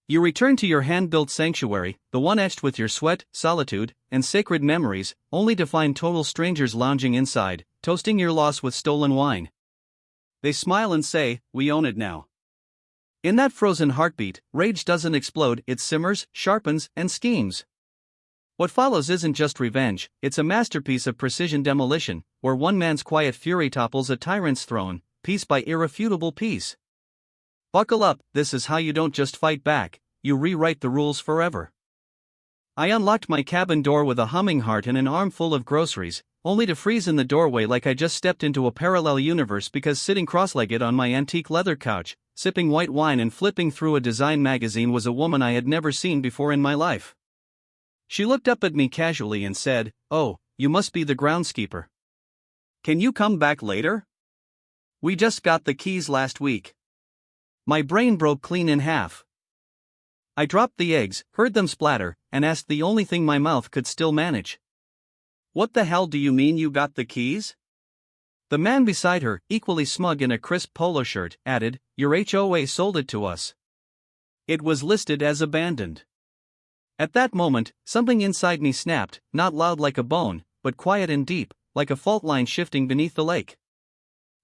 You return to your hand-built sanctuary, the one etched with your sweat, solitude, and sacred memories, only to find total strangers lounging inside, toasting your loss with stolen wine. They smile and say, "We own it now." In that frozen heartbeat, rage doesn't explode, it simmers, sharpens, and schemes. What follows isn't just revenge, it's a masterpiece of precision demolition, where one man's quiet fury topples a tyrant's throne, piece by irrefutable piece. Buckle up, this is how you don't just fight back, you rewrite the rules forever. I unlocked my cabin door with a humming heart and an armful of groceries, only to freeze in the doorway like I just stepped into a parallel universe because sitting cross-legged on my antique leather couch, sipping white wine and flipping through a design magazine was a woman I had never seen before in my life. She looked up at me casually and said, "Oh, you must be the groundskeeper. Can you come back later? We just got the keys last week." My brain broke clean in half. I dropped the eggs, heard them splatter, and asked the only thing my mouth could still manage. "What the hell do you mean you got the keys?" The man beside her, equally smug in a crisp polo shirt, added, "Your HOA sold it to us. It was listed as abandoned." At that moment, something inside me snapped, not loud like a bone, but quiet and deep, like a fault line shifting beneath the lake.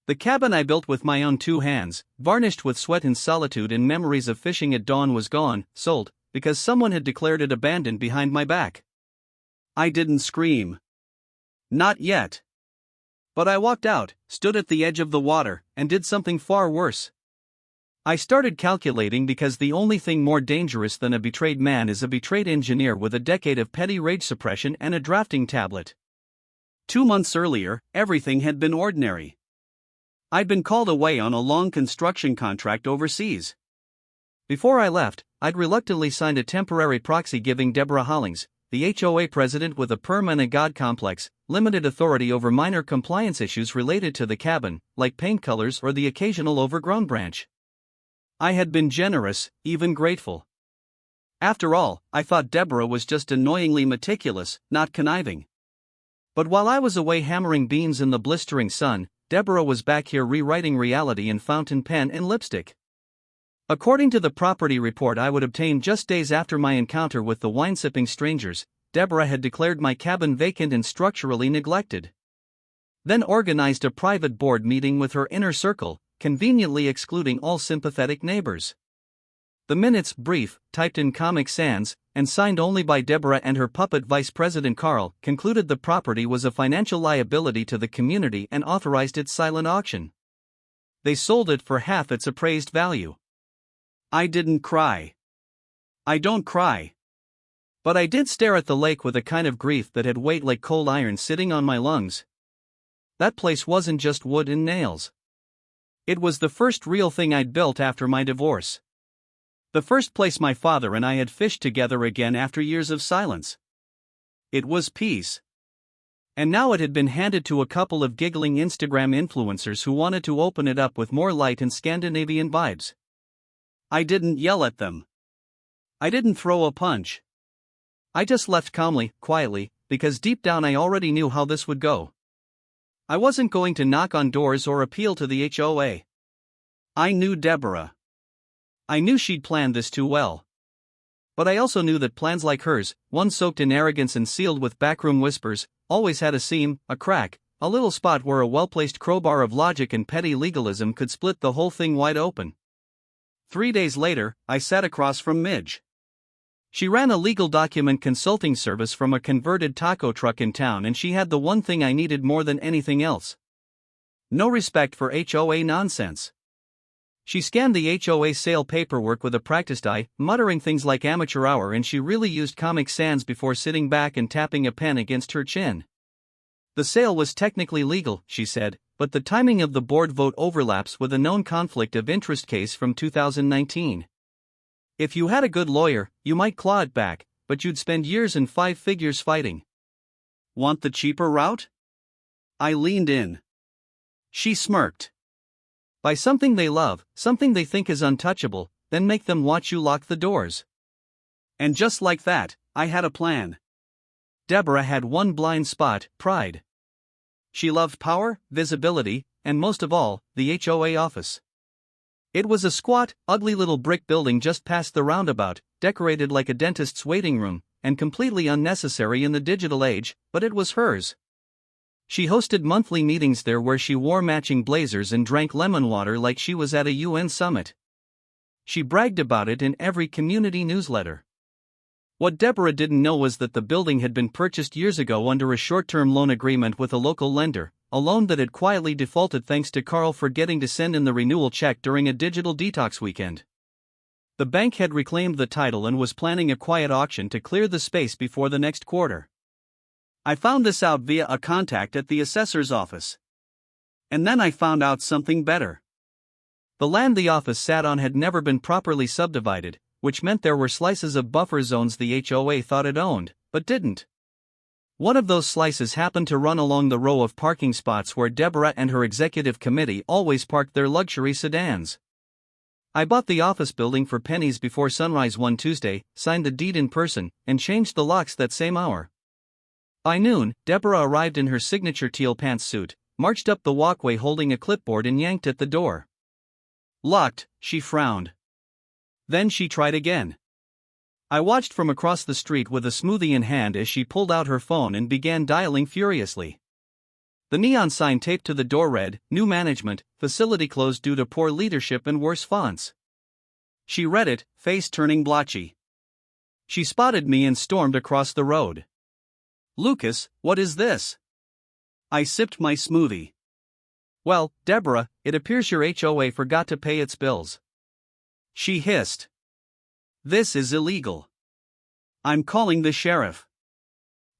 The cabin I built with my own 2 hands, varnished with sweat and solitude and memories of fishing at dawn, was gone, sold, because someone had declared it abandoned behind my back. I didn't scream. Not yet. But I walked out, stood at the edge of the water, and did something far worse. I started calculating, because the only thing more dangerous than a betrayed man is a betrayed engineer with a decade of petty rage suppression and a drafting tablet. 2 months earlier, everything had been ordinary. I'd been called away on a long construction contract overseas. Before I left, I'd reluctantly signed a temporary proxy giving Deborah Hollings, the HOA president with a perm and a god complex, limited authority over minor compliance issues related to the cabin, like paint colors or the occasional overgrown branch. I had been generous, even grateful. After all, I thought Deborah was just annoyingly meticulous, not conniving. But while I was away hammering beams in the blistering sun, Deborah was back here rewriting reality in fountain pen and lipstick. According to the property report I would obtain just days after my encounter with the wine-sipping strangers, Deborah had declared my cabin vacant and structurally neglected. Then organized a private board meeting with her inner circle, conveniently excluding all sympathetic neighbors. The minutes, brief, typed in Comic Sans, and signed only by Deborah and her puppet vice president Carl, concluded the property was a financial liability to the community and authorized its silent auction. They sold it for half its appraised value. I didn't cry. I don't cry. But I did stare at the lake with a kind of grief that had weight like cold iron sitting on my lungs. That place wasn't just wood and nails. It was the first real thing I'd built after my divorce. The first place my father and I had fished together again after years of silence. It was peace. And now it had been handed to a couple of giggling Instagram influencers who wanted to open it up with more light and Scandinavian vibes. I didn't yell at them. I didn't throw a punch. I just left calmly, quietly, because deep down I already knew how this would go. I wasn't going to knock on doors or appeal to the HOA. I knew Deborah. I knew she'd planned this too well. But I also knew that plans like hers, one soaked in arrogance and sealed with backroom whispers, always had a seam, a crack, a little spot where a well-placed crowbar of logic and petty legalism could split the whole thing wide open. 3 days later, I sat across from Midge. She ran a legal document consulting service from a converted taco truck in town, and she had the one thing I needed more than anything else. No respect for HOA nonsense. She scanned the HOA sale paperwork with a practiced eye, muttering things like amateur hour, and she really used Comic Sans before sitting back and tapping a pen against her chin. The sale was technically legal, she said, but the timing of the board vote overlaps with a known conflict of interest case from 2019. If you had a good lawyer, you might claw it back, but you'd spend years and 5 figures fighting. Want the cheaper route? I leaned in. She smirked. Buy something they love, something they think is untouchable, then make them watch you lock the doors. And just like that, I had a plan. Deborah had one blind spot: pride. She loved power, visibility, and most of all, the HOA office. It was a squat, ugly little brick building just past the roundabout, decorated like a dentist's waiting room, and completely unnecessary in the digital age, but it was hers. She hosted monthly meetings there where she wore matching blazers and drank lemon water like she was at a UN summit. She bragged about it in every community newsletter. What Deborah didn't know was that the building had been purchased years ago under a short-term loan agreement with a local lender, a loan that had quietly defaulted thanks to Carl forgetting to send in the renewal check during a digital detox weekend. The bank had reclaimed the title and was planning a quiet auction to clear the space before the next quarter. I found this out via a contact at the assessor's office. And then I found out something better. The land the office sat on had never been properly subdivided, which meant there were slices of buffer zones the HOA thought it owned, but didn't. One of those slices happened to run along the row of parking spots where Deborah and her executive committee always parked their luxury sedans. I bought the office building for pennies before sunrise one Tuesday, signed the deed in person, and changed the locks that same hour. By noon, Deborah arrived in her signature teal pantsuit, marched up the walkway holding a clipboard and yanked at the door. Locked, she frowned. Then she tried again. I watched from across the street with a smoothie in hand as she pulled out her phone and began dialing furiously. The neon sign taped to the door read, "New management, facility closed due to poor leadership," and worse fonts. She read it, face turning blotchy. She spotted me and stormed across the road. "Lucas, what is this?" I sipped my smoothie. "Well, Deborah, it appears your HOA forgot to pay its bills." She hissed. "This is illegal. I'm calling the sheriff."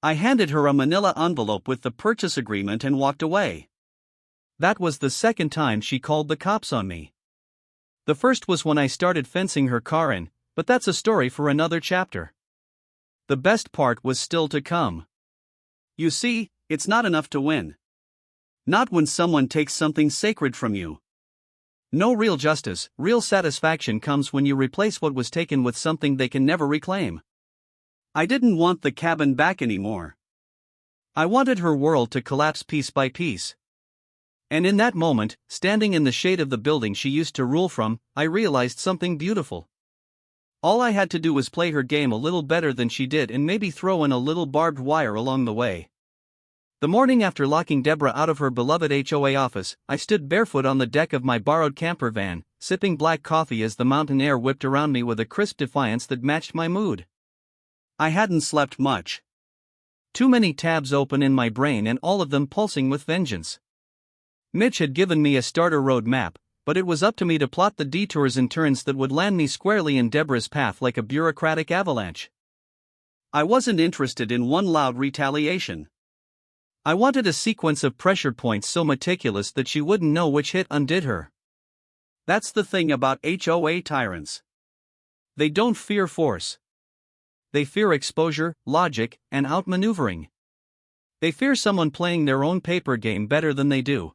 I handed her a manila envelope with the purchase agreement and walked away. That was the second time she called the cops on me. The first was when I started fencing her car in, but that's a story for another chapter. The best part was still to come. You see, it's not enough to win. Not when someone takes something sacred from you. No real justice, real satisfaction comes when you replace what was taken with something they can never reclaim. I didn't want the cabin back anymore. I wanted her world to collapse piece by piece. And in that moment, standing in the shade of the building she used to rule from, I realized something beautiful. All I had to do was play her game a little better than she did and maybe throw in a little barbed wire along the way. The morning after locking Deborah out of her beloved HOA office, I stood barefoot on the deck of my borrowed camper van, sipping black coffee as the mountain air whipped around me with a crisp defiance that matched my mood. I hadn't slept much. Too many tabs open in my brain and all of them pulsing with vengeance. Mitch had given me a starter road map, but it was up to me to plot the detours and turns that would land me squarely in Deborah's path like a bureaucratic avalanche. I wasn't interested in one loud retaliation. I wanted a sequence of pressure points so meticulous that she wouldn't know which hit undid her. That's the thing about HOA tyrants. They don't fear force. They fear exposure, logic, and outmaneuvering. They fear someone playing their own paper game better than they do.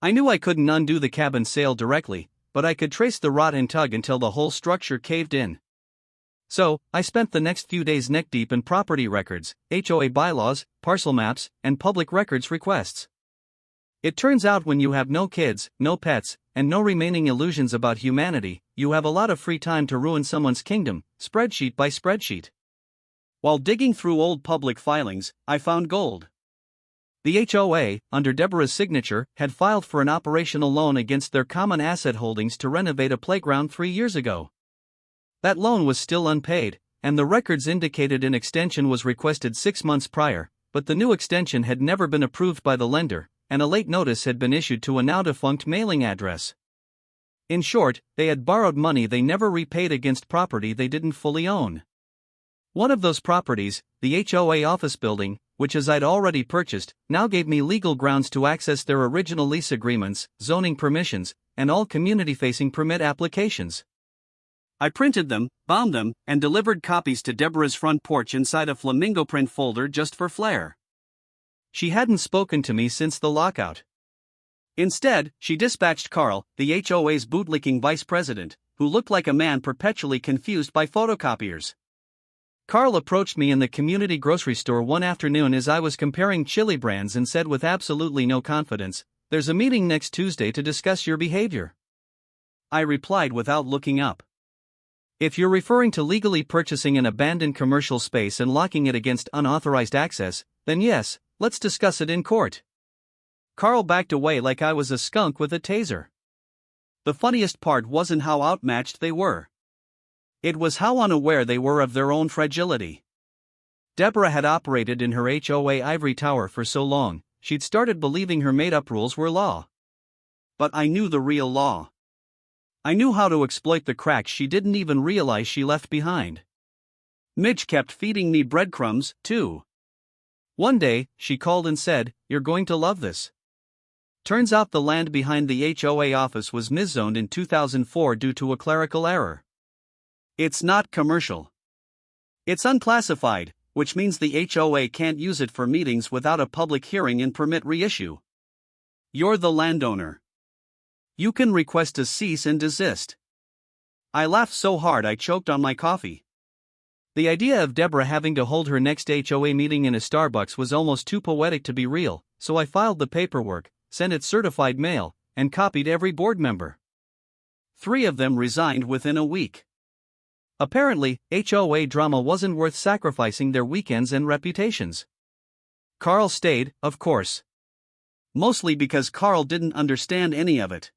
I knew I couldn't undo the cabin sale directly, but I could trace the rot and tug until the whole structure caved in. So, I spent the next few days neck-deep in property records, HOA bylaws, parcel maps, and public records requests. It turns out when you have no kids, no pets, and no remaining illusions about humanity, you have a lot of free time to ruin someone's kingdom, spreadsheet by spreadsheet. While digging through old public filings, I found gold. The HOA, under Deborah's signature, had filed for an operational loan against their common asset holdings to renovate a playground 3 years ago. That loan was still unpaid, and the records indicated an extension was requested 6 months prior, but the new extension had never been approved by the lender, and a late notice had been issued to a now-defunct mailing address. In short, they had borrowed money they never repaid against property they didn't fully own. One of those properties, the HOA office building, which as I'd already purchased, now gave me legal grounds to access their original lease agreements, zoning permissions, and all community-facing permit applications. I printed them, bound them, and delivered copies to Deborah's front porch inside a flamingo print folder just for flair. She hadn't spoken to me since the lockout. Instead, she dispatched Carl, the HOA's bootlicking vice president, who looked like a man perpetually confused by photocopiers. Carl approached me in the community grocery store one afternoon as I was comparing chili brands and said with absolutely no confidence, "There's a meeting next Tuesday to discuss your behavior." I replied without looking up. If you're referring to legally purchasing an abandoned commercial space and locking it against unauthorized access, then yes, let's discuss it in court. Carl backed away like I was a skunk with a taser. The funniest part wasn't how outmatched they were. It was how unaware they were of their own fragility. Deborah had operated in her HOA ivory tower for so long, she'd started believing her made-up rules were law. But I knew the real law. I knew how to exploit the cracks she didn't even realize she left behind. Midge kept feeding me breadcrumbs, too. One day, she called and said, "You're going to love this." Turns out the land behind the HOA office was miszoned in 2004 due to a clerical error. It's not commercial. It's unclassified, which means the HOA can't use it for meetings without a public hearing and permit reissue. You're the landowner. You can request a cease and desist. I laughed so hard I choked on my coffee. The idea of Deborah having to hold her next HOA meeting in a Starbucks was almost too poetic to be real, so I filed the paperwork, sent it certified mail, and copied every board member. 3 of them resigned within a week. Apparently, HOA drama wasn't worth sacrificing their weekends and reputations. Carl stayed, of course. Mostly because Carl didn't understand any of it.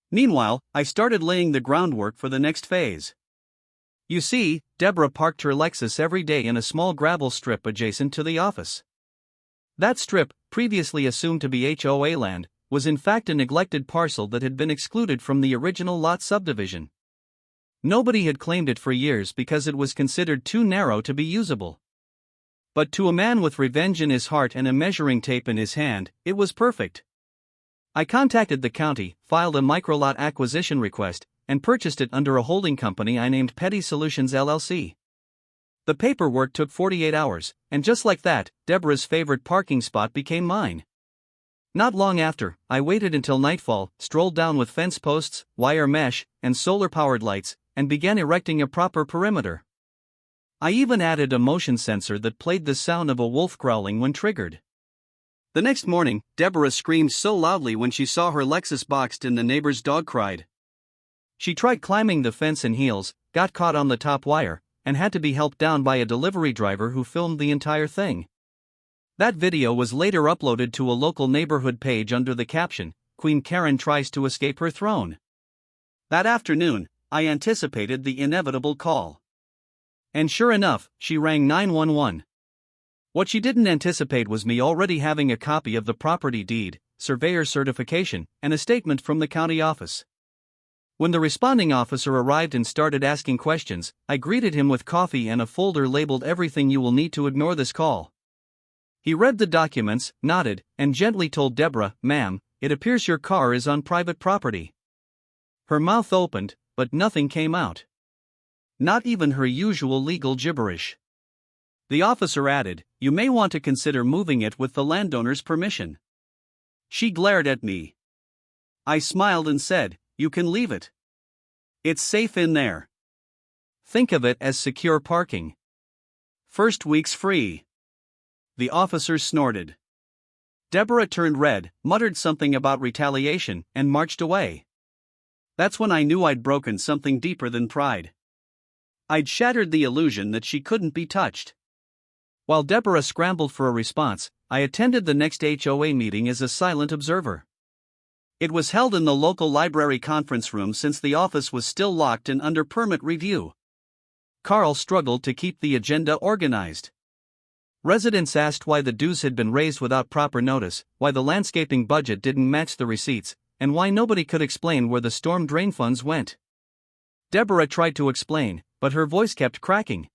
Meanwhile, I started laying the groundwork for the next phase. You see, Deborah parked her Lexus every day in a small gravel strip adjacent to the office. That strip, previously assumed to be HOA land, was in fact a neglected parcel that had been excluded from the original lot subdivision. Nobody had claimed it for years because it was considered too narrow to be usable. But to a man with revenge in his heart and a measuring tape in his hand, it was perfect. I contacted the county, filed a microlot acquisition request, and purchased it under a holding company I named Petty Solutions LLC. The paperwork took 48 hours, and just like that, Deborah's favorite parking spot became mine. Not long after, I waited until nightfall, strolled down with fence posts, wire mesh, and solar-powered lights, and began erecting a proper perimeter. I even added a motion sensor that played the sound of a wolf growling when triggered. The next morning, Deborah screamed so loudly when she saw her Lexus boxed in the neighbor's dog cried. She tried climbing the fence in heels, got caught on the top wire, and had to be helped down by a delivery driver who filmed the entire thing. That video was later uploaded to a local neighborhood page under the caption, "Queen Karen tries to escape her throne." That afternoon, I anticipated the inevitable call. And sure enough, she rang 911. What she didn't anticipate was me already having a copy of the property deed, surveyor certification, and a statement from the county office. When the responding officer arrived and started asking questions, I greeted him with coffee and a folder labeled "Everything you will need to ignore this call." He read the documents, nodded, and gently told Deborah, "Ma'am, it appears your car is on private property." Her mouth opened, but nothing came out. Not even her usual legal gibberish. The officer added, "You may want to consider moving it with the landowner's permission." She glared at me. I smiled and said, "You can leave it. It's safe in there. Think of it as secure parking. First week's free." The officer snorted. Deborah turned red, muttered something about retaliation, and marched away. That's when I knew I'd broken something deeper than pride. I'd shattered the illusion that she couldn't be touched. While Deborah scrambled for a response, I attended the next HOA meeting as a silent observer. It was held in the local library conference room since the office was still locked and under permit review. Carl struggled to keep the agenda organized. Residents asked why the dues had been raised without proper notice, why the landscaping budget didn't match the receipts, and why nobody could explain where the storm drain funds went. Deborah tried to explain, but her voice kept cracking.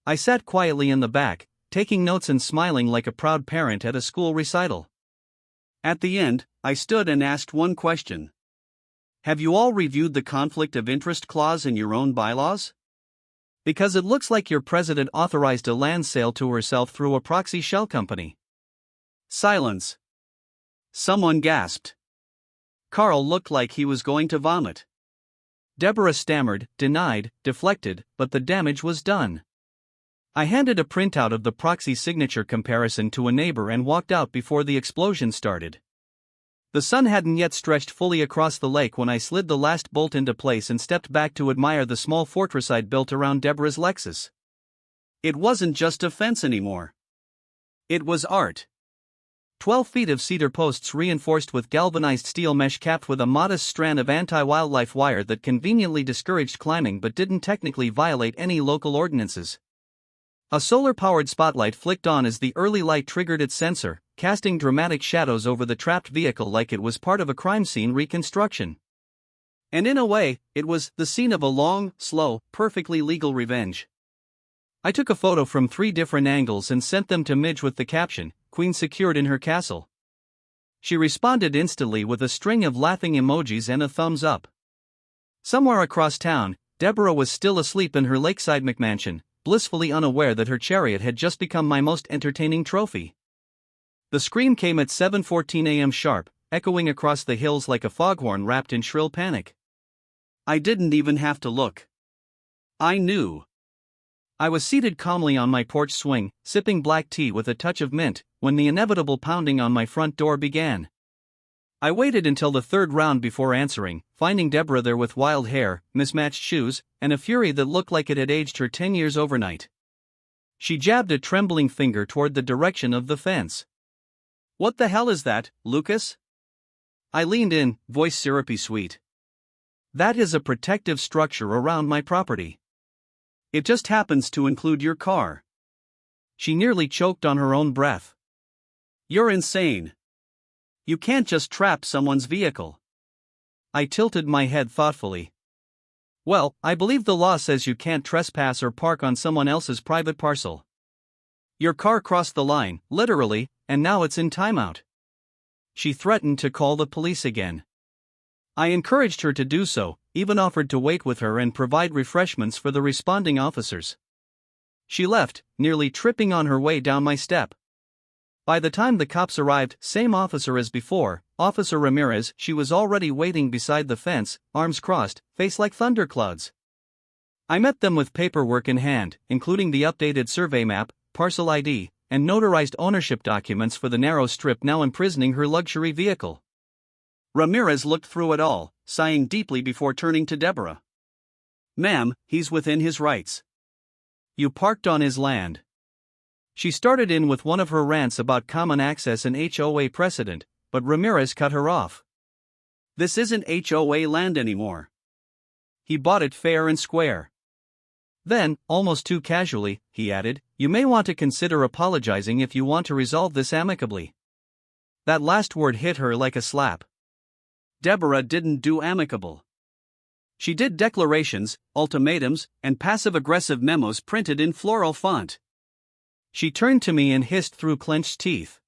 I sat quietly in the back, taking notes and smiling like a proud parent at a school recital. At the end, I stood and asked one question. Have you all reviewed the conflict of interest clause in your own bylaws? Because it looks like your president authorized a land sale to herself through a proxy shell company. Silence. Someone gasped. Carl looked like he was going to vomit. Deborah stammered, denied, deflected, but the damage was done. I handed a printout of the proxy signature comparison to a neighbor and walked out before the explosion started. The sun hadn't yet stretched fully across the lake when I slid the last bolt into place and stepped back to admire the small fortress I'd built around Deborah's Lexus. It wasn't just a fence anymore. It was art. 12 feet of cedar posts reinforced with galvanized steel mesh capped with a modest strand of anti-wildlife wire that conveniently discouraged climbing but didn't technically violate any local ordinances. A solar-powered spotlight flicked on as the early light triggered its sensor, casting dramatic shadows over the trapped vehicle like it was part of a crime scene reconstruction. And in a way, it was the scene of a long, slow, perfectly legal revenge. I took a photo from 3 different angles and sent them to Midge with the caption, "Queen secured in her castle." She responded instantly with a string of laughing emojis and a thumbs up. Somewhere across town, Deborah was still asleep in her Lakeside McMansion, blissfully unaware that her chariot had just become my most entertaining trophy. The scream came at 7:14 a.m. sharp, echoing across the hills like a foghorn wrapped in shrill panic. I didn't even have to look. I knew. I was seated calmly on my porch swing, sipping black tea with a touch of mint, when the inevitable pounding on my front door began. I waited until the 3rd round before answering, finding Deborah there with wild hair, mismatched shoes, and a fury that looked like it had aged her 10 years overnight. She jabbed a trembling finger toward the direction of the fence. "What the hell is that, Lucas?" I leaned in, voice syrupy sweet. "That is a protective structure around my property. It just happens to include your car." She nearly choked on her own breath. "You're insane. You can't just trap someone's vehicle." I tilted my head thoughtfully. "Well, I believe the law says you can't trespass or park on someone else's private parcel. Your car crossed the line, literally, and now it's in timeout." She threatened to call the police again. I encouraged her to do so, even offered to wait with her and provide refreshments for the responding officers. She left, nearly tripping on her way down my step. By the time the cops arrived, same officer as before, Officer Ramirez, she was already waiting beside the fence, arms crossed, face like thunderclouds. I met them with paperwork in hand, including the updated survey map, parcel ID, and notarized ownership documents for the narrow strip now imprisoning her luxury vehicle. Ramirez looked through it all, sighing deeply before turning to Deborah. "Ma'am, he's within his rights. You parked on his land." She started in with one of her rants about common access and HOA precedent, but Ramirez cut her off. "This isn't HOA land anymore. He bought it fair and square." Then, almost too casually, he added, "You may want to consider apologizing if you want to resolve this amicably." That last word hit her like a slap. Deborah didn't do amicable. She did declarations, ultimatums, and passive-aggressive memos printed in floral font. She turned to me and hissed through clenched teeth.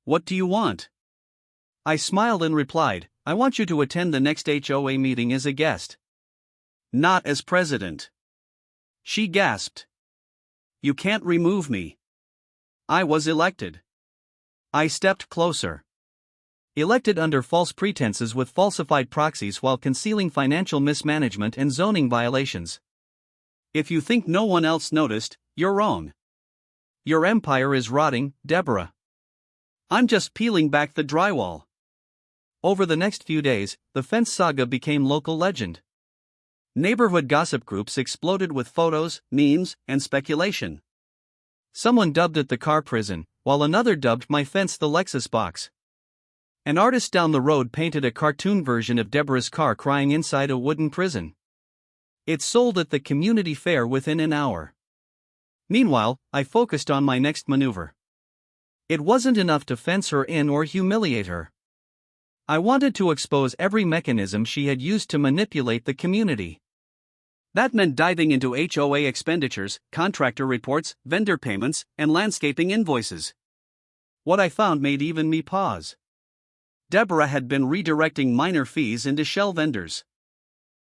"What do you want?" I smiled and replied, "I want you to attend the next HOA meeting as a guest." "Not as president." She gasped. "You can't remove me. I was elected." I stepped closer. Elected under false pretenses with falsified proxies while concealing financial mismanagement and zoning violations. If you think no one else noticed, you're wrong. Your empire is rotting, Deborah. I'm just peeling back the drywall. Over the next few days, the fence saga became local legend. Neighborhood gossip groups exploded with photos, memes, and speculation. Someone dubbed it the car prison, while another dubbed my fence the Lexus box. An artist down the road painted a cartoon version of Deborah's car crying inside a wooden prison. It sold at the community fair within an hour. Meanwhile, I focused on my next maneuver. It wasn't enough to fence her in or humiliate her. I wanted to expose every mechanism she had used to manipulate the community. That meant diving into HOA expenditures, contractor reports, vendor payments, and landscaping invoices. What I found made even me pause. Deborah had been redirecting minor fees into shell vendors.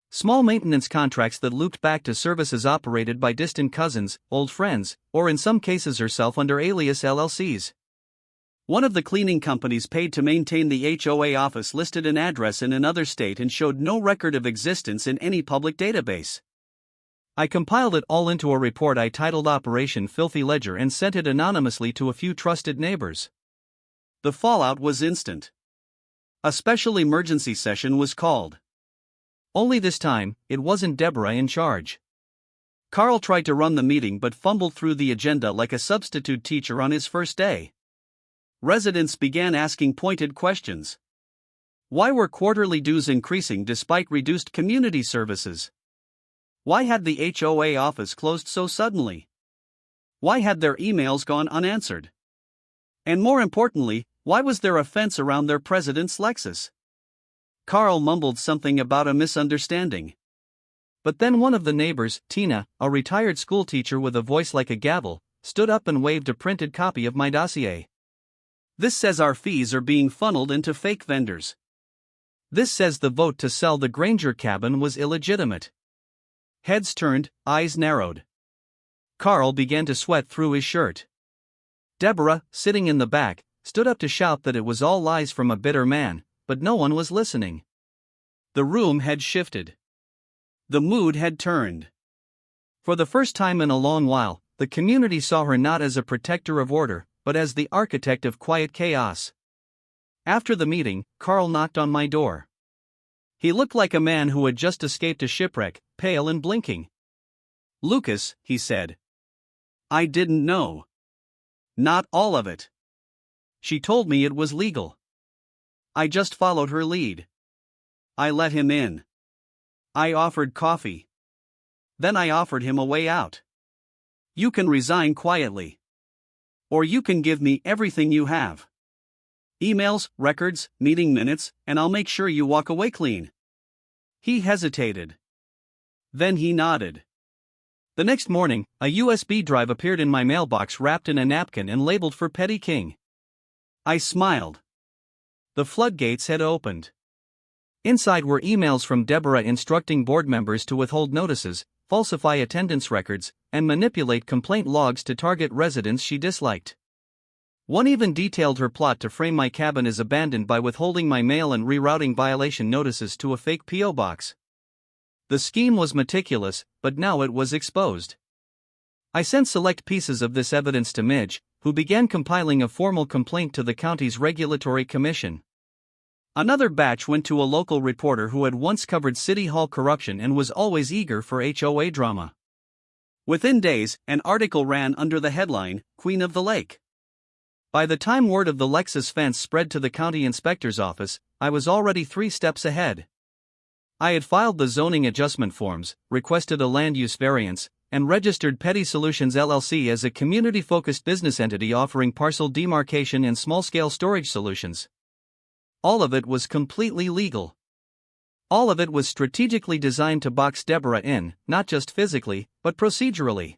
Small maintenance contracts that looped back to services operated by distant cousins, old friends, or in some cases herself under alias LLCs. One of the cleaning companies paid to maintain the HOA office listed an address in another state and showed no record of existence in any public database. I compiled it all into a report I titled Operation Filthy Ledger and sent it anonymously to a few trusted neighbors. The fallout was instant. A special emergency session was called. Only this time, it wasn't Deborah in charge. Carl tried to run the meeting but fumbled through the agenda like a substitute teacher on his first day. Residents began asking pointed questions. Why were quarterly dues increasing despite reduced community services? Why had the HOA office closed so suddenly? Why had their emails gone unanswered? And more importantly, why was there a fence around their president's Lexus? Carl mumbled something about a misunderstanding. But then one of the neighbors, Tina, a retired schoolteacher with a voice like a gavel, stood up and waved a printed copy of my dossier. This says our fees are being funneled into fake vendors. This says the vote to sell the Granger cabin was illegitimate. Heads turned, eyes narrowed. Carl began to sweat through his shirt. Deborah, sitting in the back, stood up to shout that it was all lies from a bitter man, but no one was listening. The room had shifted. The mood had turned. For the first time in a long while, the community saw her not as a protector of order, but as the architect of quiet chaos. After the meeting, Carl knocked on my door. He looked like a man who had just escaped a shipwreck, pale and blinking. "Lucas," he said. "I didn't know. Not all of it. She told me it was legal. I just followed her lead. I let him in. I offered coffee. Then I offered him a way out. You can resign quietly. Or you can give me everything you have. Emails, records, meeting minutes, and I'll make sure you walk away clean." He hesitated. Then he nodded. The next morning, a USB drive appeared in my mailbox wrapped in a napkin and labeled for Petty King. I smiled. The floodgates had opened. Inside were emails from Deborah instructing board members to withhold notices, falsify attendance records, and manipulate complaint logs to target residents she disliked. One even detailed her plot to frame my cabin as abandoned by withholding my mail and rerouting violation notices to a fake P.O. box. The scheme was meticulous, but now it was exposed. I sent select pieces of this evidence to Midge, who began compiling a formal complaint to the county's regulatory commission. Another batch went to a local reporter who had once covered city hall corruption and was always eager for HOA drama. Within days, an article ran under the headline, "Queen of the Lake." By the time word of the Lexus fence spread to the county inspector's office, I was already 3 steps ahead. I had filed the zoning adjustment forms, requested a land use variance, and registered Petty Solutions LLC as a community-focused business entity offering parcel demarcation and small-scale storage solutions. All of it was completely legal. All of it was strategically designed to box Deborah in, not just physically, but procedurally.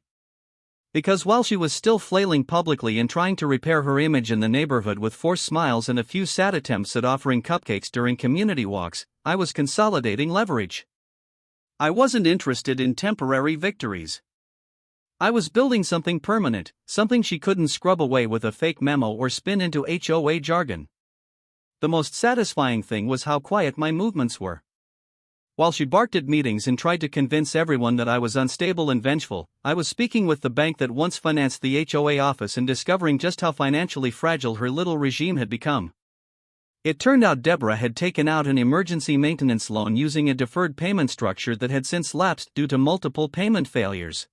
Because while she was still flailing publicly and trying to repair her image in the neighborhood with forced smiles and a few sad attempts at offering cupcakes during community walks, I was consolidating leverage. I wasn't interested in temporary victories. I was building something permanent, something she couldn't scrub away with a fake memo or spin into HOA jargon. The most satisfying thing was how quiet my movements were. While she barked at meetings and tried to convince everyone that I was unstable and vengeful, I was speaking with the bank that once financed the HOA office and discovering just how financially fragile her little regime had become. It turned out Deborah had taken out an emergency maintenance loan using a deferred payment structure that had since lapsed due to multiple payment failures.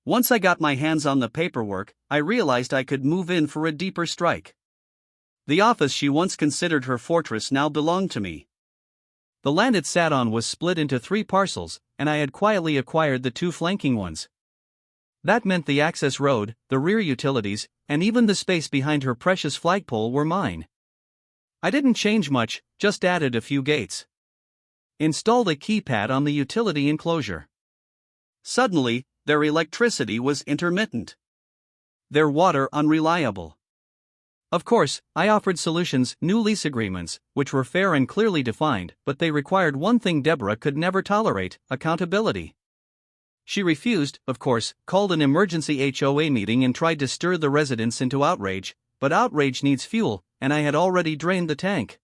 Once I got my hands on the paperwork, I realized I could move in for a deeper strike. The office she once considered her fortress now belonged to me. The land it sat on was split into 3 parcels, and I had quietly acquired the 2 flanking ones. That meant the access road, the rear utilities, and even the space behind her precious flagpole were mine. I didn't change much, just added a few gates. Installed a keypad on the utility enclosure. Suddenly, their electricity was intermittent. Their water unreliable. Of course, I offered solutions, new lease agreements, which were fair and clearly defined, but they required one thing Deborah could never tolerate: accountability. She refused, of course, called an emergency HOA meeting and tried to stir the residents into outrage, but outrage needs fuel, and I had already drained the tank.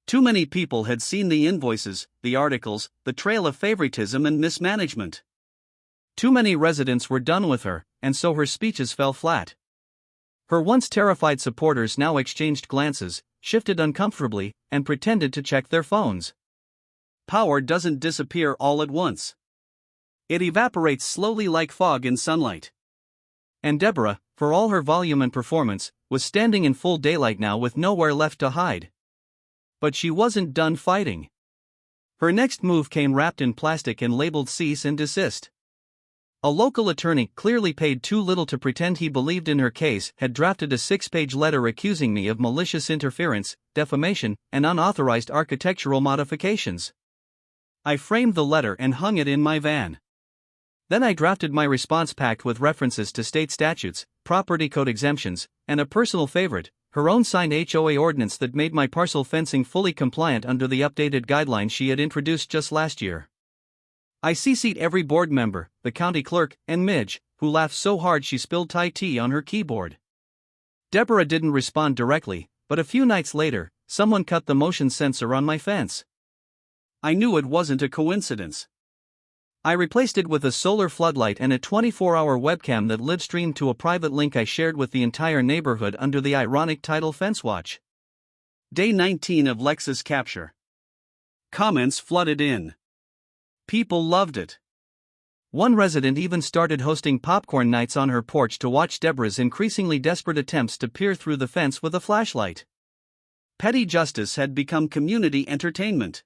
Too many people had seen the invoices, the articles, the trail of favoritism and mismanagement. Too many residents were done with her, and so her speeches fell flat. Her once terrified supporters now exchanged glances, shifted uncomfortably, and pretended to check their phones. Power doesn't disappear all at once. It evaporates slowly like fog in sunlight. And Deborah, for all her volume and performance, was standing in full daylight now with nowhere left to hide. But she wasn't done fighting. Her next move came wrapped in plastic and labeled cease and desist. A local attorney, clearly paid too little to pretend he believed in her case, had drafted a 6-page letter accusing me of malicious interference, defamation, and unauthorized architectural modifications. I framed the letter and hung it in my van. Then I drafted my response packed with references to state statutes, property code exemptions, and a personal favorite, her own signed HOA ordinance that made my parcel fencing fully compliant under the updated guidelines she had introduced just last year. I CC'd every board member, the county clerk, and Midge, who laughed so hard she spilled Thai tea on her keyboard. Deborah didn't respond directly, but a few nights later, someone cut the motion sensor on my fence. I knew it wasn't a coincidence. I replaced it with a solar floodlight and a 24-hour webcam that live-streamed to a private link I shared with the entire neighborhood under the ironic title Fence Watch. Day 19 of Lexus capture. Comments flooded in. People loved it. One resident even started hosting popcorn nights on her porch to watch Deborah's increasingly desperate attempts to peer through the fence with a flashlight. Petty justice had become community entertainment.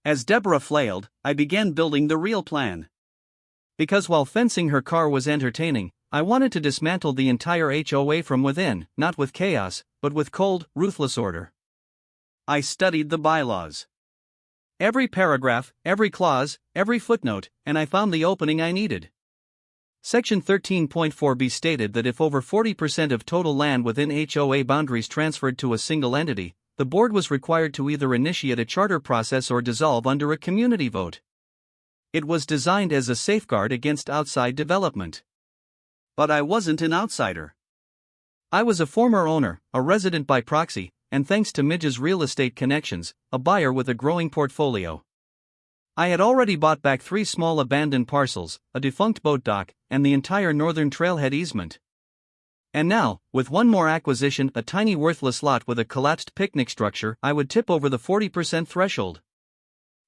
As Deborah flailed, I began building the real plan. Because while fencing her car was entertaining, I wanted to dismantle the entire HOA from within, not with chaos, but with cold, ruthless order. I studied the bylaws. Every paragraph, every clause, every footnote, and I found the opening I needed. Section 13.4b stated that if over 40% of total land within HOA boundaries transferred to a single entity, the board was required to either initiate a charter process or dissolve under a community vote. It was designed as a safeguard against outside development. But I wasn't an outsider. I was a former owner, a resident by proxy, and thanks to Midge's real estate connections, a buyer with a growing portfolio. I had already bought back 3 small abandoned parcels, a defunct boat dock, and the entire northern trailhead easement. And now, with one more acquisition, a tiny worthless lot with a collapsed picnic structure, I would tip over the 40% threshold.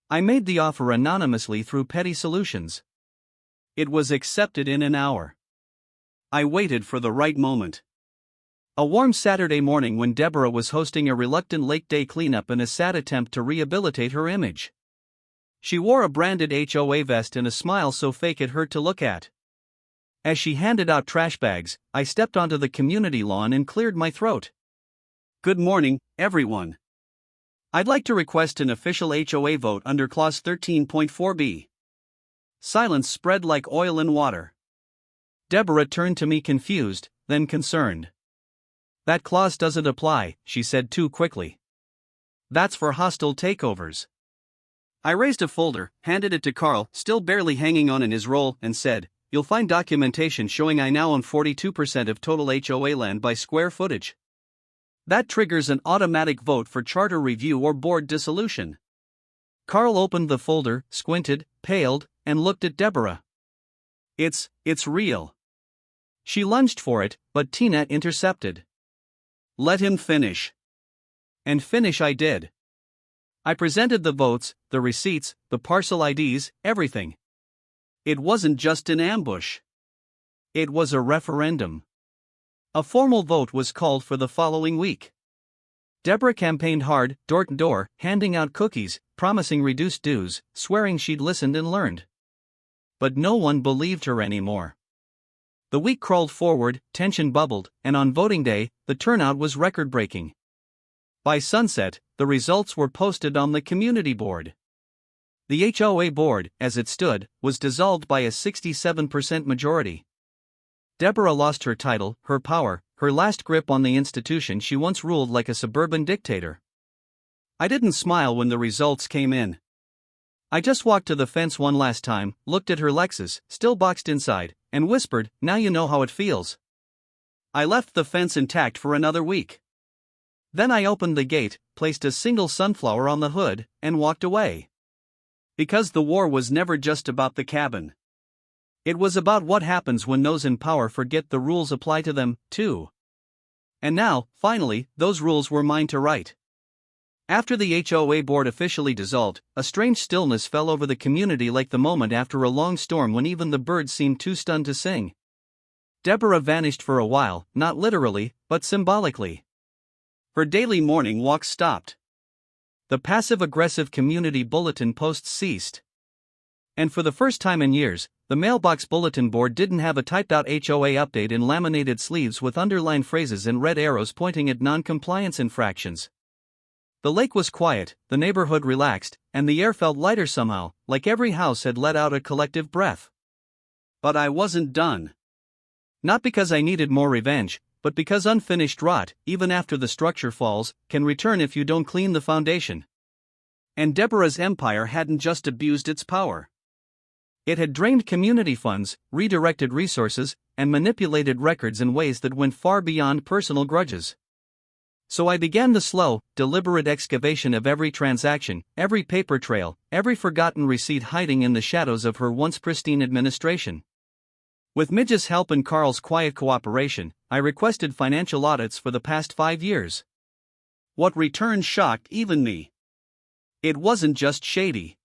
I made the offer anonymously through Petty Solutions. It was accepted in an hour. I waited for the right moment. A warm Saturday morning when Deborah was hosting a reluctant lake day cleanup in a sad attempt to rehabilitate her image. She wore a branded HOA vest and a smile so fake it hurt to look at. As she handed out trash bags, I stepped onto the community lawn and cleared my throat. Good morning, everyone. I'd like to request an official HOA vote under Clause 13.4b. Silence spread like oil in water. Deborah turned to me confused, then concerned. That clause doesn't apply, she said too quickly. That's for hostile takeovers. I raised a folder, handed it to Carl, still barely hanging on in his roll, and said, "You'll find documentation showing I now own 42% of total HOA land by square footage. That triggers an automatic vote for charter review or board dissolution." Carl opened the folder, squinted, paled, and looked at Deborah. It's real." She lunged for it, but Tina intercepted. "Let him finish." And finish I did. I presented the votes, the receipts, the parcel IDs, everything. It wasn't just an ambush. It was a referendum. A formal vote was called for the following week. Deborah campaigned hard, door to door, handing out cookies, promising reduced dues, swearing she'd listened and learned. But no one believed her anymore. The week crawled forward, tension bubbled, and on voting day, the turnout was record-breaking. By sunset, the results were posted on the community board. The HOA board, as it stood, was dissolved by a 67% majority. Deborah lost her title, her power, her last grip on the institution she once ruled like a suburban dictator. I didn't smile when the results came in. I just walked to the fence one last time, looked at her Lexus, still boxed inside, and whispered, "Now you know how it feels." I left the fence intact for another week. Then I opened the gate, placed a single sunflower on the hood, and walked away. Because the war was never just about the cabin. It was about what happens when those in power forget the rules apply to them, too. And now, finally, those rules were mine to write. After the HOA board officially dissolved, a strange stillness fell over the community, like the moment after a long storm when even the birds seemed too stunned to sing. Deborah vanished for a while, not literally, but symbolically. Her daily morning walks stopped. The passive-aggressive community bulletin posts ceased. And for the first time in years, the mailbox bulletin board didn't have a typed-out HOA update in laminated sleeves with underlined phrases and red arrows pointing at non-compliance infractions. The lake was quiet, the neighborhood relaxed, and the air felt lighter somehow, like every house had let out a collective breath. But I wasn't done. Not because I needed more revenge, but because unfinished rot, even after the structure falls, can return if you don't clean the foundation. And Deborah's empire hadn't just abused its power. It had drained community funds, redirected resources, and manipulated records in ways that went far beyond personal grudges. So I began the slow, deliberate excavation of every transaction, every paper trail, every forgotten receipt hiding in the shadows of her once pristine administration. With Midge's help and Carl's quiet cooperation, I requested financial audits for the past 5 years. What returned shocked even me. It wasn't just shady.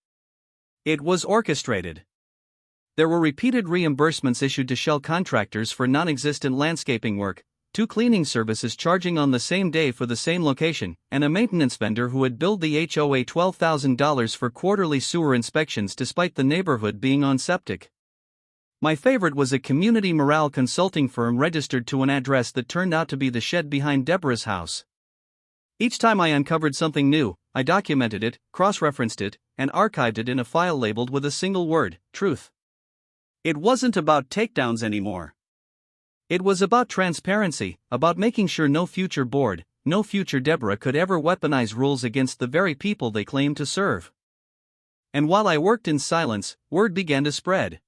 It was orchestrated. There were repeated reimbursements issued to shell contractors for non-existent landscaping work, 2 cleaning services charging on the same day for the same location, and a maintenance vendor who had billed the HOA $12,000 for quarterly sewer inspections despite the neighborhood being on septic. My favorite was a community morale consulting firm registered to an address that turned out to be the shed behind Deborah's house. Each time I uncovered something new, I documented it, cross-referenced it, and archived it in a file labeled with a single word: truth. It wasn't about takedowns anymore. It was about transparency, about making sure no future board, no future Deborah could ever weaponize rules against the very people they claimed to serve. And while I worked in silence, word began to spread.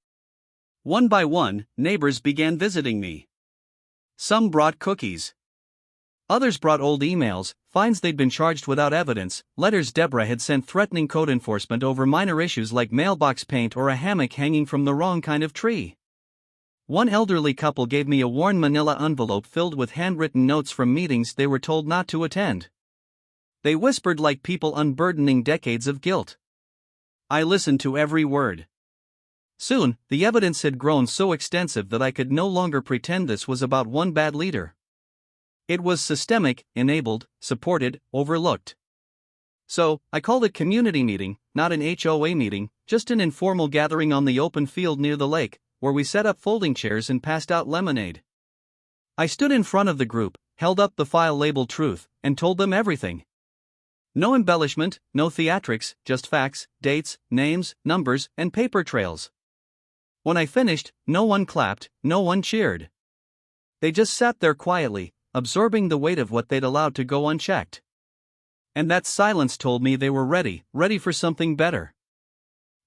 One by one, neighbors began visiting me. Some brought cookies. Others brought old emails, fines they'd been charged without evidence, letters Deborah had sent threatening code enforcement over minor issues like mailbox paint or a hammock hanging from the wrong kind of tree. One elderly couple gave me a worn manila envelope filled with handwritten notes from meetings they were told not to attend. They whispered like people unburdening decades of guilt. I listened to every word. Soon, the evidence had grown so extensive that I could no longer pretend this was about one bad leader. It was systemic, enabled, supported, overlooked. So, I called it community meeting, not an HOA meeting, just an informal gathering on the open field near the lake, where we set up folding chairs and passed out lemonade. I stood in front of the group, held up the file labeled truth, and told them everything. No embellishment, no theatrics, just facts, dates, names, numbers, and paper trails. When I finished, no one clapped, no one cheered. They just sat there quietly, absorbing the weight of what they'd allowed to go unchecked. And that silence told me they were ready for something better.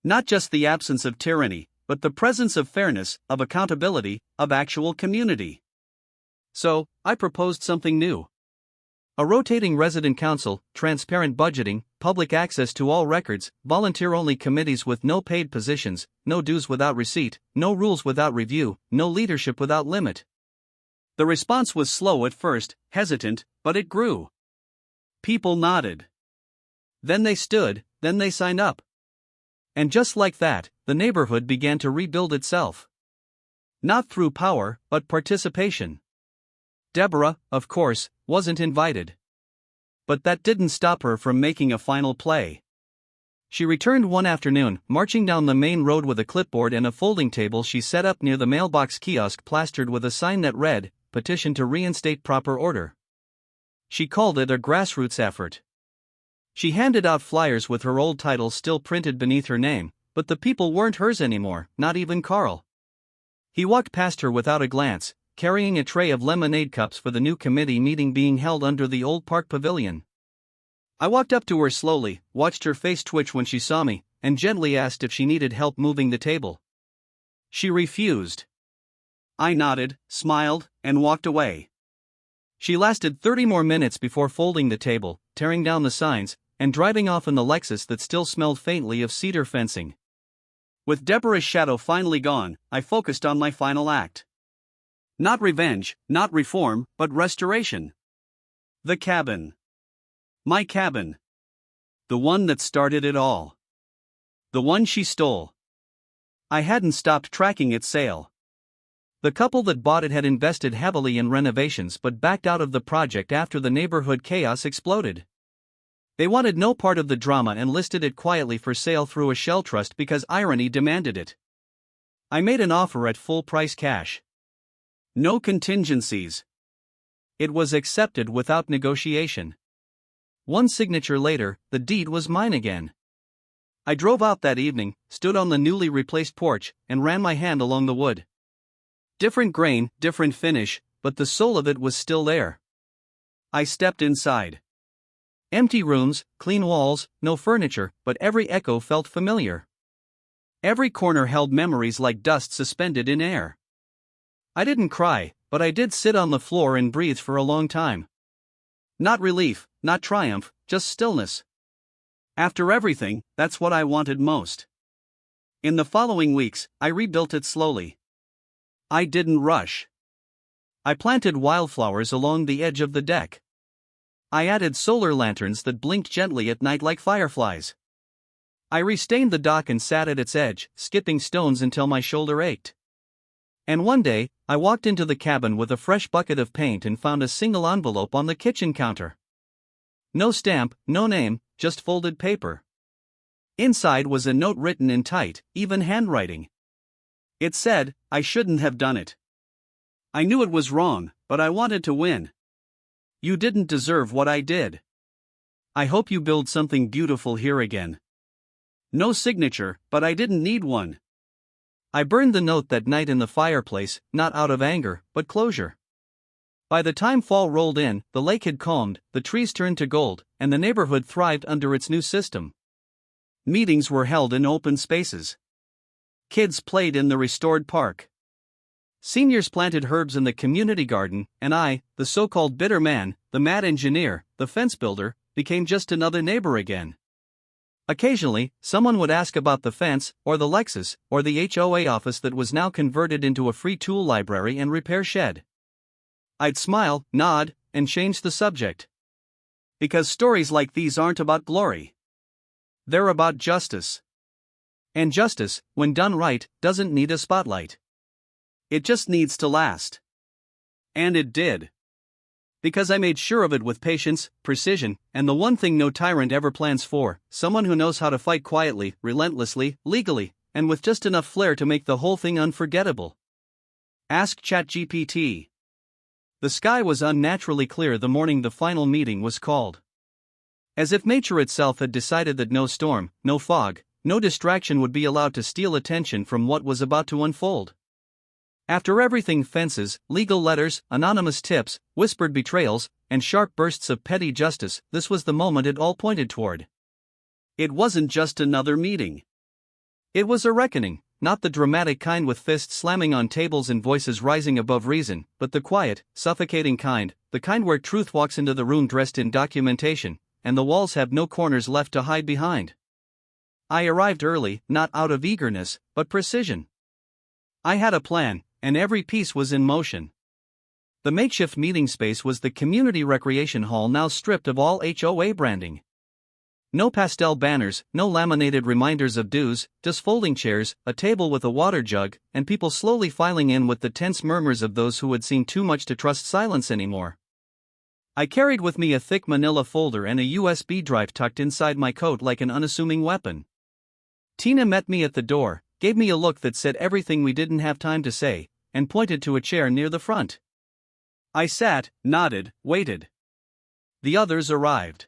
Not just the absence of tyranny, but the presence of fairness, of accountability, of actual community. So, I proposed something new. A rotating resident council, transparent budgeting, public access to all records, volunteer-only committees with no paid positions, no dues without receipt, no rules without review, no leadership without limit. The response was slow at first, hesitant, but it grew. People nodded. Then they stood, then they signed up. And just like that, the neighborhood began to rebuild itself. Not through power, but participation. Deborah, of course, wasn't invited. But that didn't stop her from making a final play. She returned one afternoon, marching down the main road with a clipboard and a folding table she set up near the mailbox kiosk plastered with a sign that read, "Petition to reinstate proper order." She called it a grassroots effort. She handed out flyers with her old title still printed beneath her name, but the people weren't hers anymore, not even Carl. He walked past her without a glance, carrying a tray of lemonade cups for the new committee meeting being held under the old park pavilion. I walked up to her slowly, watched her face twitch when she saw me, and gently asked if she needed help moving the table. She refused. I nodded, smiled, and walked away. She lasted 30 more minutes before folding the table, tearing down the signs, and driving off in the Lexus that still smelled faintly of cedar fencing. With Deborah's shadow finally gone, I focused on my final act. Not revenge, not reform, but restoration. The cabin. My cabin. The one that started it all. The one she stole. I hadn't stopped tracking its sale. The couple that bought it had invested heavily in renovations but backed out of the project after the neighborhood chaos exploded. They wanted no part of the drama and listed it quietly for sale through a shell trust because irony demanded it. I made an offer at full price cash. No contingencies. It was accepted without negotiation. One signature later, the deed was mine again. I drove out that evening, stood on the newly replaced porch, and ran my hand along the wood. Different grain, different finish, but the soul of it was still there. I stepped inside. Empty rooms, clean walls, no furniture, but every echo felt familiar. Every corner held memories like dust suspended in air. I didn't cry, but I did sit on the floor and breathe for a long time. Not relief, not triumph, just stillness. After everything, that's what I wanted most. In the following weeks, I rebuilt it slowly. I didn't rush. I planted wildflowers along the edge of the deck. I added solar lanterns that blinked gently at night like fireflies. I restained the dock and sat at its edge, skipping stones until my shoulder ached. And one day, I walked into the cabin with a fresh bucket of paint and found a single envelope on the kitchen counter. No stamp, no name, just folded paper. Inside was a note written in tight, even handwriting. It said, I shouldn't have done it. I knew it was wrong, but I wanted to win. You didn't deserve what I did. I hope you build something beautiful here again. No signature, but I didn't need one. I burned the note that night in the fireplace, not out of anger, but closure. By the time fall rolled in, the lake had calmed, the trees turned to gold, and the neighborhood thrived under its new system. Meetings were held in open spaces. Kids played in the restored park. Seniors planted herbs in the community garden, and I, the so-called bitter man, the mad engineer, the fence builder, became just another neighbor again. Occasionally, someone would ask about the fence, or the Lexus, or the HOA office that was now converted into a free tool library and repair shed. I'd smile, nod, and change the subject. Because stories like these aren't about glory. They're about justice. And justice, when done right, doesn't need a spotlight. It just needs to last. And it did. Because I made sure of it with patience, precision, and the one thing no tyrant ever plans for, someone who knows how to fight quietly, relentlessly, legally, and with just enough flair to make the whole thing unforgettable. Ask ChatGPT. The sky was unnaturally clear the morning the final meeting was called. As if nature itself had decided that no storm, no fog, no distraction would be allowed to steal attention from what was about to unfold. After everything fences, legal letters, anonymous tips, whispered betrayals, and sharp bursts of petty justice, this was the moment it all pointed toward. It wasn't just another meeting. It was a reckoning, not the dramatic kind with fists slamming on tables and voices rising above reason, but the quiet, suffocating kind, the kind where truth walks into the room dressed in documentation, and the walls have no corners left to hide behind. I arrived early, not out of eagerness, but precision. I had a plan, and every piece was in motion. The makeshift meeting space was the community recreation hall now stripped of all HOA branding. No pastel banners, no laminated reminders of dues, just folding chairs, a table with a water jug, and people slowly filing in with the tense murmurs of those who had seen too much to trust silence anymore. I carried with me a thick manila folder and a USB drive tucked inside my coat like an unassuming weapon. Tina met me at the door, gave me a look that said everything we didn't have time to say, and pointed to a chair near the front. I sat, nodded, waited. The others arrived.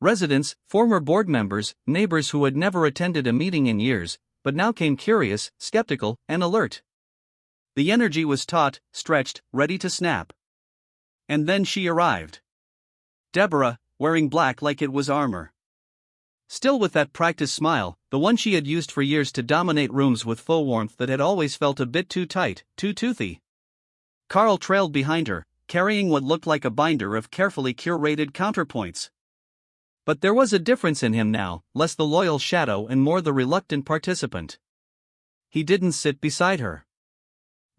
Residents, former board members, neighbors who had never attended a meeting in years, but now came curious, skeptical, and alert. The energy was taut, stretched, ready to snap. And then she arrived. Deborah, wearing black like it was armor. Still with that practiced smile, the one she had used for years to dominate rooms with faux warmth that had always felt a bit too tight, too toothy. Carl trailed behind her, carrying what looked like a binder of carefully curated counterpoints. But there was a difference in him now, less the loyal shadow and more the reluctant participant. He didn't sit beside her.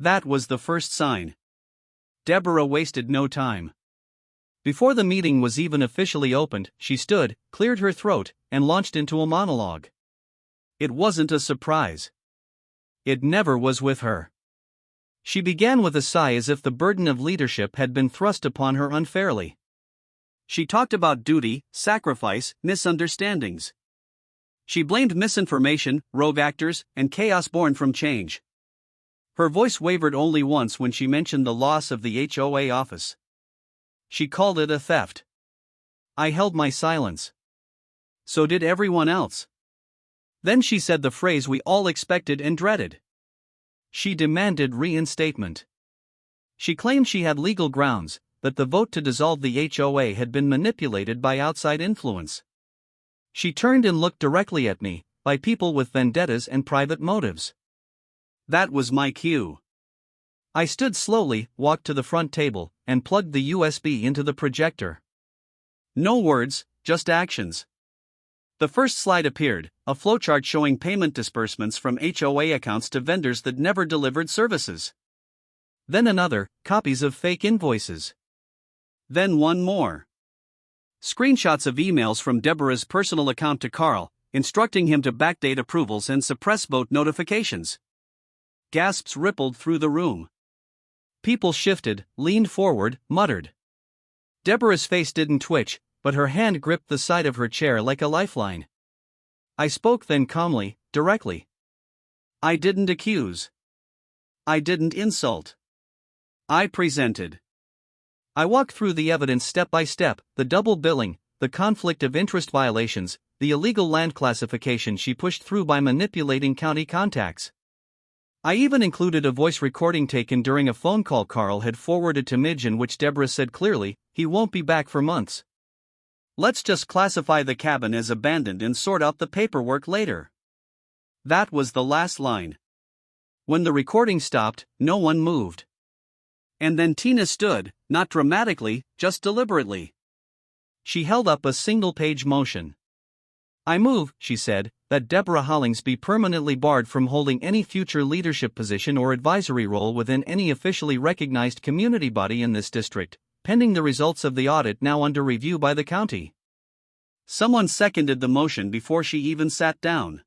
That was the first sign. Deborah wasted no time. Before the meeting was even officially opened, she stood, cleared her throat, and launched into a monologue. It wasn't a surprise. It never was with her. She began with a sigh as if the burden of leadership had been thrust upon her unfairly. She talked about duty, sacrifice, misunderstandings. She blamed misinformation, rogue actors, and chaos born from change. Her voice wavered only once when she mentioned the loss of the HOA office. She called it a theft. I held my silence. So did everyone else. Then she said the phrase we all expected and dreaded. She demanded reinstatement. She claimed she had legal grounds, that the vote to dissolve the HOA had been manipulated by outside influence. She turned and looked directly at me, by people with vendettas and private motives. That was my cue. I stood slowly, walked to the front table, and plugged the USB into the projector. No words, just actions. The first slide appeared, a flowchart showing payment disbursements from HOA accounts to vendors that never delivered services. Then another, copies of fake invoices. Then one more. Screenshots of emails from Deborah's personal account to Carl, instructing him to backdate approvals and suppress vote notifications. Gasps rippled through the room. People shifted, leaned forward, muttered. Deborah's face didn't twitch, but her hand gripped the side of her chair like a lifeline. I spoke then calmly, directly. I didn't accuse. I didn't insult. I presented. I walked through the evidence step by step, the double billing, the conflict of interest violations, the illegal land classification she pushed through by manipulating county contacts. I even included a voice recording taken during a phone call Carl had forwarded to Midge in which Deborah said clearly, he won't be back for months. Let's just classify the cabin as abandoned and sort out the paperwork later. That was the last line. When the recording stopped, no one moved. And then Tina stood, not dramatically, just deliberately. She held up a single-page motion. I move, she said, that Deborah Hollings be permanently barred from holding any future leadership position or advisory role within any officially recognized community body in this district, pending the results of the audit now under review by the county. Someone seconded the motion before she even sat down.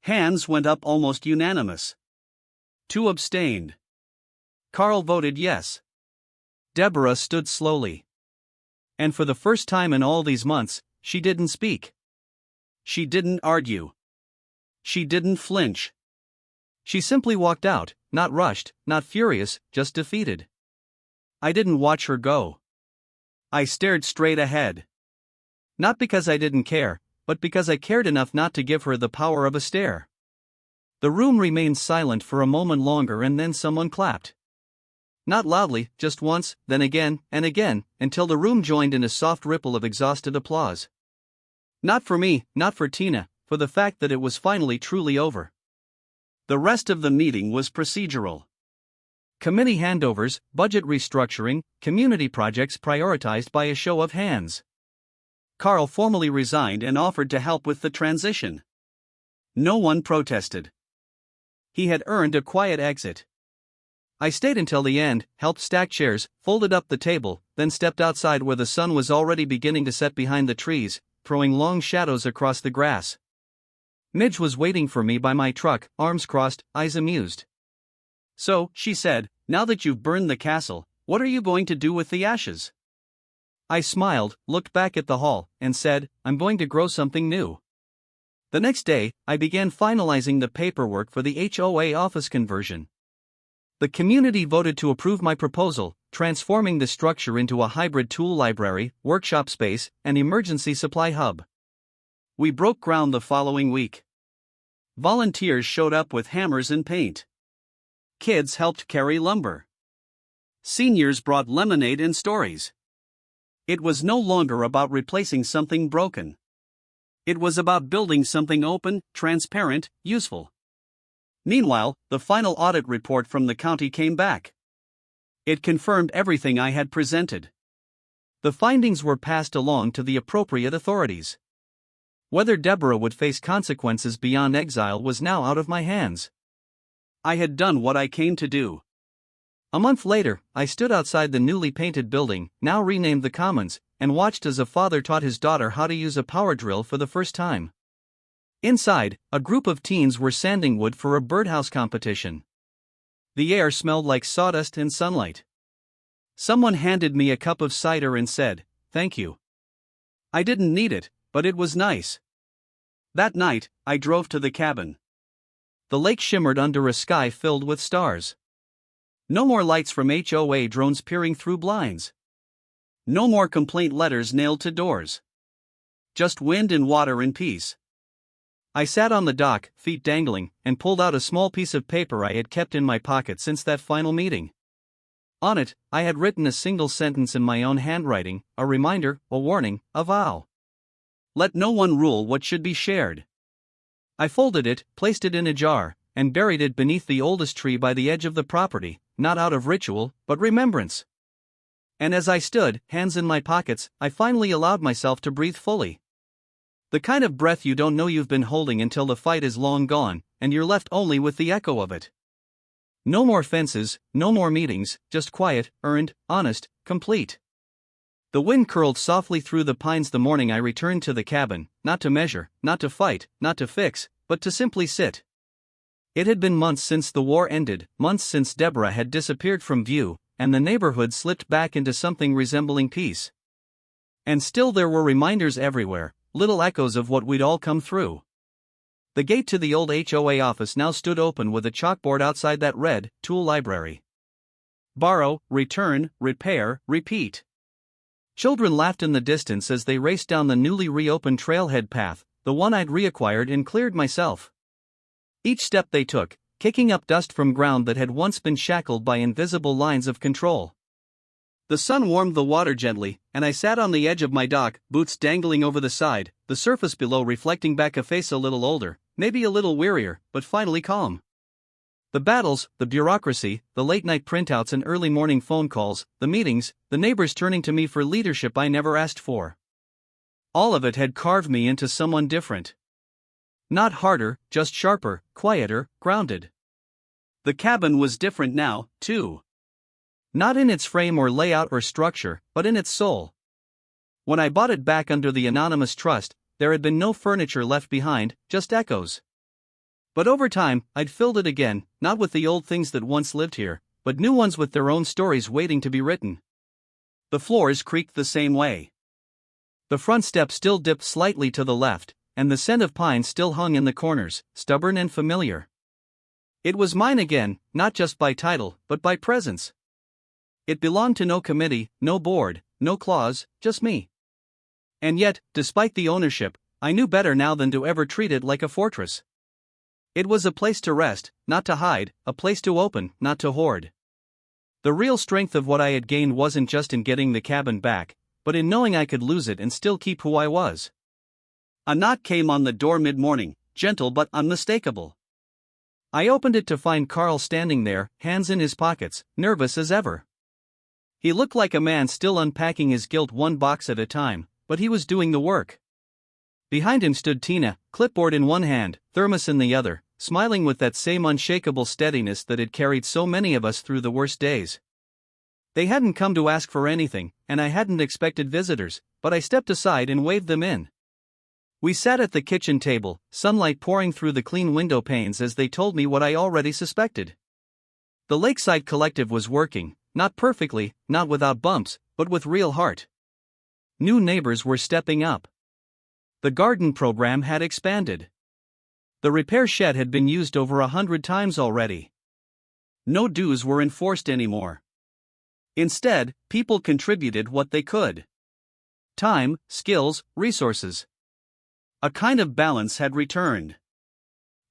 Hands went up almost unanimous. 2 abstained. Carl voted yes. Deborah stood slowly. And for the first time in all these months, she didn't speak. She didn't argue. She didn't flinch. She simply walked out, not rushed, not furious, just defeated. I didn't watch her go. I stared straight ahead. Not because I didn't care, but because I cared enough not to give her the power of a stare. The room remained silent for a moment longer and then someone clapped. Not loudly, just once, then again, and again, until the room joined in a soft ripple of exhausted applause. Not for me, not for Tina, for the fact that it was finally truly over. The rest of the meeting was procedural. Committee handovers, budget restructuring, community projects prioritized by a show of hands. Carl formally resigned and offered to help with the transition. No one protested. He had earned a quiet exit. I stayed until the end, helped stack chairs, folded up the table, then stepped outside where the sun was already beginning to set behind the trees, throwing long shadows across the grass. Midge was waiting for me by my truck, arms crossed, eyes amused. So, she said, now that you've burned the castle, what are you going to do with the ashes? I smiled, looked back at the hall, and said, I'm going to grow something new. The next day, I began finalizing the paperwork for the HOA office conversion. The community voted to approve my proposal, transforming the structure into a hybrid tool library, workshop space, and emergency supply hub. We broke ground the following week. Volunteers showed up with hammers and paint. Kids helped carry lumber. Seniors brought lemonade and stories. It was no longer about replacing something broken. It was about building something open, transparent, useful. Meanwhile, the final audit report from the county came back. It confirmed everything I had presented. The findings were passed along to the appropriate authorities. Whether Deborah would face consequences beyond exile was now out of my hands. I had done what I came to do. A month later, I stood outside the newly painted building, now renamed the Commons, and watched as a father taught his daughter how to use a power drill for the first time. Inside, a group of teens were sanding wood for a birdhouse competition. The air smelled like sawdust and sunlight. Someone handed me a cup of cider and said, "Thank you." I didn't need it, but it was nice. That night, I drove to the cabin. The lake shimmered under a sky filled with stars. No more lights from HOA drones peering through blinds. No more complaint letters nailed to doors. Just wind and water and peace. I sat on the dock, feet dangling, and pulled out a small piece of paper I had kept in my pocket since that final meeting. On it, I had written a single sentence in my own handwriting, a reminder, a warning, a vow. Let no one rule what should be shared. I folded it, placed it in a jar, and buried it beneath the oldest tree by the edge of the property, not out of ritual, but remembrance. And as I stood, hands in my pockets, I finally allowed myself to breathe fully. The kind of breath you don't know you've been holding until the fight is long gone, and you're left only with the echo of it. No more fences, no more meetings, just quiet, earned, honest, complete. The wind curled softly through the pines the morning I returned to the cabin, not to measure, not to fight, not to fix, but to simply sit. It had been months since the war ended, months since Deborah had disappeared from view, and the neighborhood slipped back into something resembling peace. And still there were reminders everywhere, little echoes of what we'd all come through. The gate to the old HOA office now stood open with a chalkboard outside that read, "Tool Library. Borrow, return, repair, repeat." Children laughed in the distance as they raced down the newly reopened trailhead path, the one I'd reacquired and cleared myself. Each step they took, kicking up dust from ground that had once been shackled by invisible lines of control. The sun warmed the water gently, and I sat on the edge of my dock, boots dangling over the side, the surface below reflecting back a face a little older, maybe a little wearier, but finally calm. The battles, the bureaucracy, the late-night printouts and early morning phone calls, the meetings, the neighbors turning to me for leadership I never asked for. All of it had carved me into someone different. Not harder, just sharper, quieter, grounded. The cabin was different now, too. Not in its frame or layout or structure, but in its soul. When I bought it back under the anonymous trust, there had been no furniture left behind, just echoes. But over time, I'd filled it again, not with the old things that once lived here, but new ones with their own stories waiting to be written. The floors creaked the same way. The front step still dipped slightly to the left, and the scent of pine still hung in the corners, stubborn and familiar. It was mine again, not just by title, but by presence. It belonged to no committee, no board, no clause, just me. And yet, despite the ownership, I knew better now than to ever treat it like a fortress. It was a place to rest, not to hide, a place to open, not to hoard. The real strength of what I had gained wasn't just in getting the cabin back, but in knowing I could lose it and still keep who I was. A knock came on the door mid-morning, gentle but unmistakable. I opened it to find Carl standing there, hands in his pockets, nervous as ever. He looked like a man still unpacking his guilt one box at a time, but he was doing the work. Behind him stood Tina, clipboard in one hand, thermos in the other, smiling with that same unshakable steadiness that had carried so many of us through the worst days. They hadn't come to ask for anything, and I hadn't expected visitors, but I stepped aside and waved them in. We sat at the kitchen table, sunlight pouring through the clean window panes as they told me what I already suspected. The Lakeside Collective was working, not perfectly, not without bumps, but with real heart. New neighbors were stepping up. The garden program had expanded. The repair shed had been used over 100 times already. No dues were enforced anymore. Instead, people contributed what they could. Time, skills, resources. A kind of balance had returned.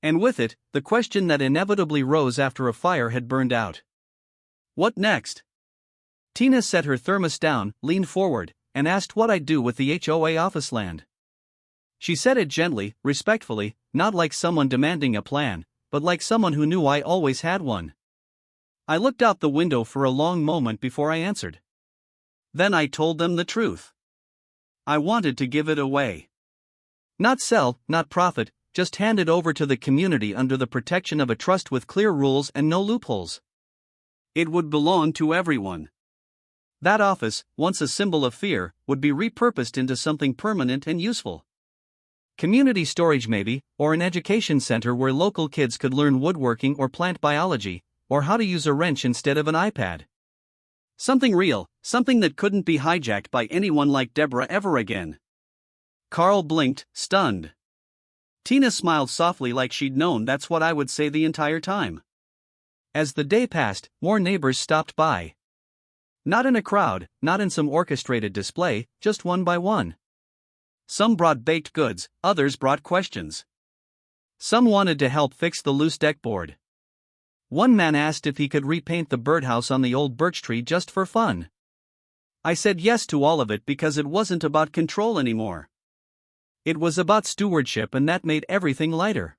And with it, the question that inevitably rose after a fire had burned out. What next? Tina set her thermos down, leaned forward, and asked what I'd do with the HOA office land. She said it gently, respectfully, not like someone demanding a plan, but like someone who knew I always had one. I looked out the window for a long moment before I answered. Then I told them the truth. I wanted to give it away. Not sell, not profit, just handed over to the community under the protection of a trust with clear rules and no loopholes. It would belong to everyone. That office, once a symbol of fear, would be repurposed into something permanent and useful. Community storage maybe, or an education center where local kids could learn woodworking or plant biology, or how to use a wrench instead of an iPad. Something real, something that couldn't be hijacked by anyone like Deborah ever again. Carl blinked, stunned. Tina smiled softly like she'd known that's what I would say the entire time. As the day passed, more neighbors stopped by. Not in a crowd, not in some orchestrated display, just one by one. Some brought baked goods, others brought questions. Some wanted to help fix the loose deck board. One man asked if he could repaint the birdhouse on the old birch tree just for fun. I said yes to all of it because it wasn't about control anymore. It was about stewardship, and that made everything lighter.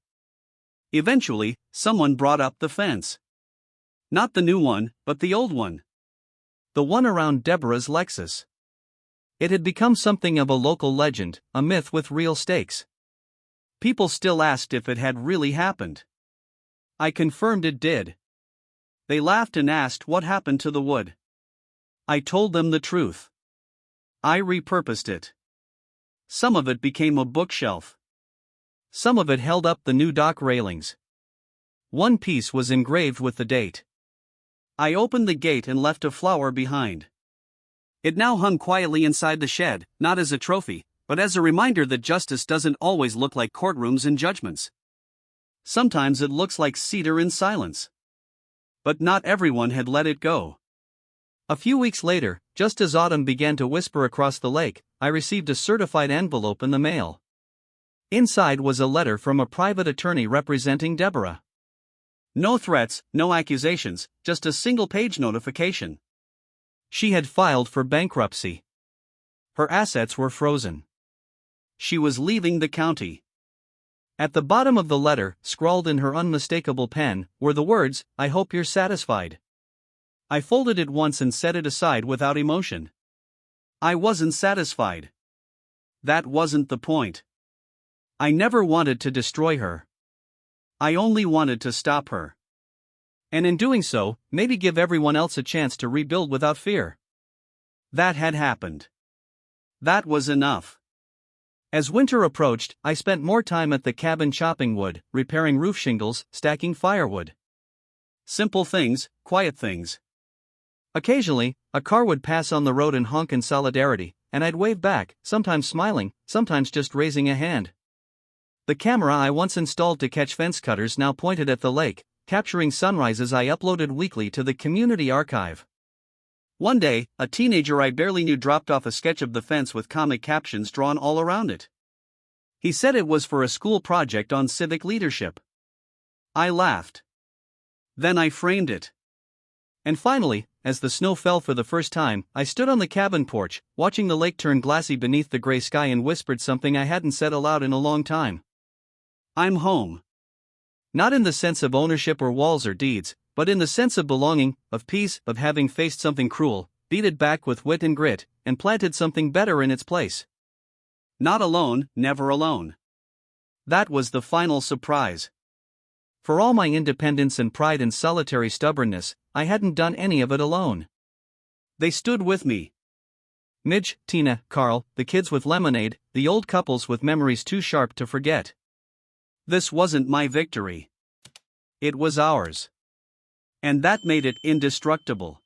Eventually, someone brought up the fence. Not the new one, but the old one. The one around Deborah's Lexus. It had become something of a local legend, a myth with real stakes. People still asked if it had really happened. I confirmed it did. They laughed and asked what happened to the wood. I told them the truth. I repurposed it. Some of it became a bookshelf. Some of it held up the new dock railings. One piece was engraved with the date. I opened the gate and left a flower behind. It now hung quietly inside the shed, not as a trophy, but as a reminder that justice doesn't always look like courtrooms and judgments. Sometimes it looks like cedar in silence. But not everyone had let it go. A few weeks later, just as autumn began to whisper across the lake, I received a certified envelope in the mail. Inside was a letter from a private attorney representing Deborah. No threats, no accusations, just a single-page notification. She had filed for bankruptcy. Her assets were frozen. She was leaving the county. At the bottom of the letter, scrawled in her unmistakable pen, were the words, "I hope you're satisfied." I folded it once and set it aside without emotion. I wasn't satisfied. That wasn't the point. I never wanted to destroy her. I only wanted to stop her. And in doing so, maybe give everyone else a chance to rebuild without fear. That had happened. That was enough. As winter approached, I spent more time at the cabin chopping wood, repairing roof shingles, stacking firewood. Simple things, quiet things. Occasionally, a car would pass on the road and honk in solidarity, and I'd wave back, sometimes smiling, sometimes just raising a hand. The camera I once installed to catch fence cutters now pointed at the lake, capturing sunrises I uploaded weekly to the community archive. One day, a teenager I barely knew dropped off a sketch of the fence with comic captions drawn all around it. He said it was for a school project on civic leadership. I laughed. Then I framed it. And finally, as the snow fell for the first time, I stood on the cabin porch, watching the lake turn glassy beneath the gray sky, and whispered something I hadn't said aloud in a long time. I'm home. Not in the sense of ownership or walls or deeds, but in the sense of belonging, of peace, of having faced something cruel, beat it back with wit and grit, and planted something better in its place. Not alone, never alone. That was the final surprise. For all my independence and pride and solitary stubbornness, I hadn't done any of it alone. They stood with me. Midge, Tina, Carl, the kids with lemonade, the old couples with memories too sharp to forget. This wasn't my victory. It was ours. And that made it indestructible.